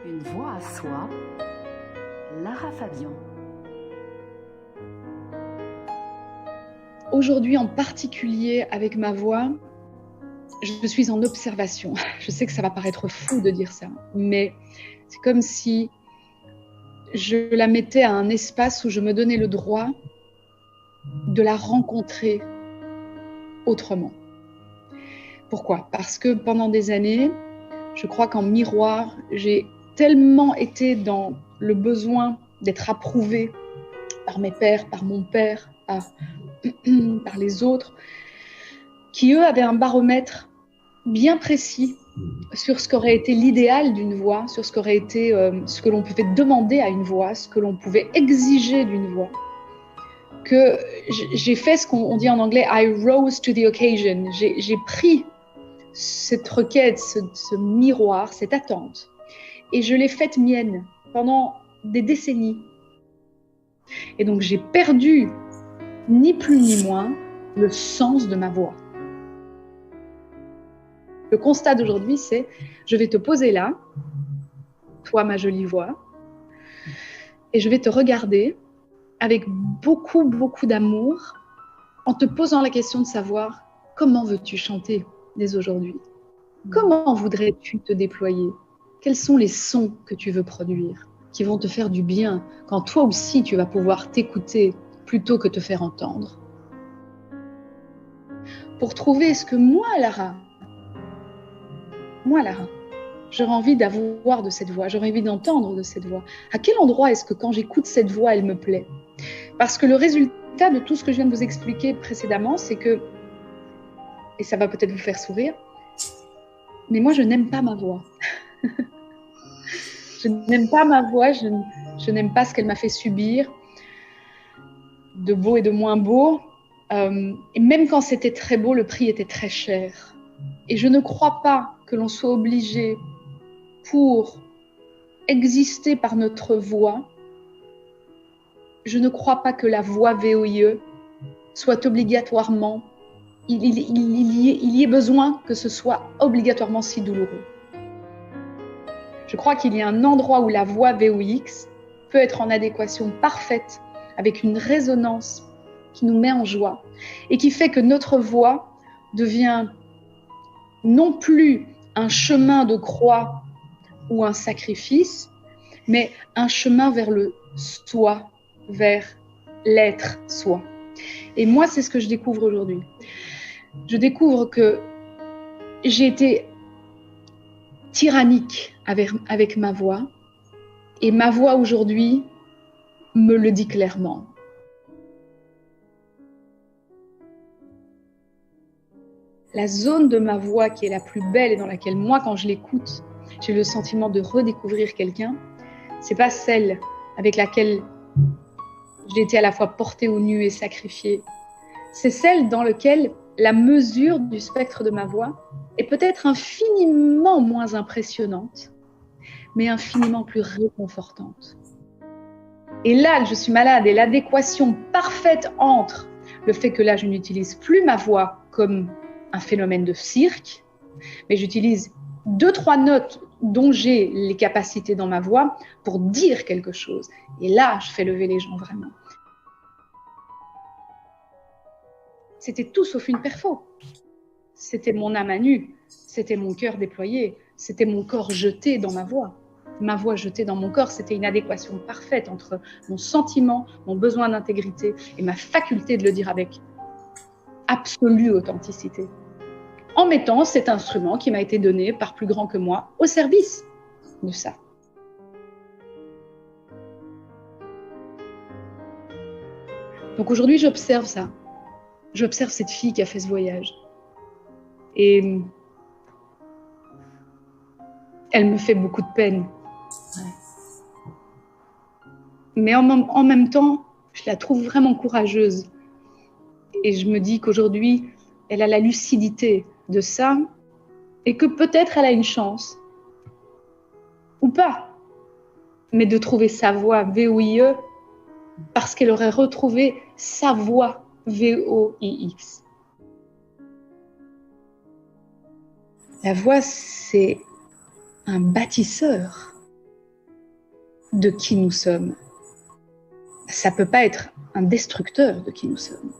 Une voix à soi, Lara Fabian. Aujourd'hui en particulier avec ma voix, je suis en observation. Je sais que ça va paraître fou de dire ça, mais c'est comme si je la mettais à un espace où je me donnais le droit de la rencontrer autrement. Pourquoi ? Parce que pendant des années, je crois qu'en miroir, j'ai tellement été dans le besoin d'être approuvée par mes pères, par mon père, par les autres, qui eux avaient un baromètre bien précis sur ce qu'aurait été l'idéal d'une voix, sur ce qu'aurait été ce que l'on pouvait demander à une voix, ce que l'on pouvait exiger d'une voix, que j'ai fait ce qu'on dit en anglais « I rose to the occasion ». J'ai pris cette requête, ce miroir, cette attente, et je l'ai faite mienne pendant des décennies. Et donc j'ai perdu, ni plus ni moins, le sens de ma voix. Le constat d'aujourd'hui, c'est je vais te poser là, toi ma jolie voix, et je vais te regarder avec beaucoup, beaucoup d'amour en te posant la question de savoir comment veux-tu chanter dès aujourd'hui ? Comment voudrais-tu te déployer ? Quels sont les sons que tu veux produire qui vont te faire du bien quand toi aussi tu vas pouvoir t'écouter plutôt que te faire entendre ? Pour trouver ce que moi, Lara, j'aurais envie d'avoir de cette voix, j'aurais envie d'entendre de cette voix. À quel endroit est-ce que quand j'écoute cette voix, elle me plaît ? Parce que le résultat de tout ce que je viens de vous expliquer précédemment, c'est que, et ça va peut-être vous faire sourire, mais moi je n'aime pas ma voix. Je n'aime pas ma voix, je n'aime pas ce qu'elle m'a fait subir, de beau et de moins beau. Et même quand c'était très beau, le prix était très cher. Et je ne crois pas que l'on soit obligé, pour exister par notre voix, je ne crois pas que la voix VOIE soit obligatoirement, il y ait besoin que ce soit obligatoirement si douloureux. Je crois qu'il y a un endroit où la voix VOX peut être en adéquation parfaite avec une résonance qui nous met en joie et qui fait que notre voix devient non plus un chemin de croix ou un sacrifice, mais un chemin vers le soi, vers l'être soi. Et moi, c'est ce que je découvre aujourd'hui. Je découvre que j'ai été tyrannique avec ma voix, et ma voix aujourd'hui me le dit clairement. La zone de ma voix qui est la plus belle et dans laquelle moi, quand je l'écoute, j'ai le sentiment de redécouvrir quelqu'un, c'est pas celle avec laquelle j'ai été à la fois portée au nu et sacrifiée. C'est celle dans laquelle la mesure du spectre de ma voix est peut-être infiniment moins impressionnante, mais infiniment plus réconfortante. Et là, je suis malade, et l'adéquation parfaite entre le fait que là, je n'utilise plus ma voix comme un phénomène de cirque, mais j'utilise 2-3 notes dont j'ai les capacités dans ma voix pour dire quelque chose. Et là, je fais lever les gens vraiment. C'était tout sauf une perfo. C'était mon âme à nu, c'était mon cœur déployé, c'était mon corps jeté dans ma voix. Ma voix jetée dans mon corps, c'était une adéquation parfaite entre mon sentiment, mon besoin d'intégrité et ma faculté de le dire avec absolue authenticité. En mettant cet instrument qui m'a été donné par plus grand que moi au service de ça. Donc aujourd'hui, j'observe ça. J'observe cette fille qui a fait ce voyage. Et elle me fait beaucoup de peine. Mais en même temps, je la trouve vraiment courageuse. Et je me dis qu'aujourd'hui, elle a la lucidité de ça et que peut-être elle a une chance, ou pas, mais de trouver sa voix VOIE parce qu'elle aurait retrouvé sa voix VOIX. La voix, c'est un bâtisseur. de qui nous sommes. Ça ne peut pas être un destructeur de qui nous sommes.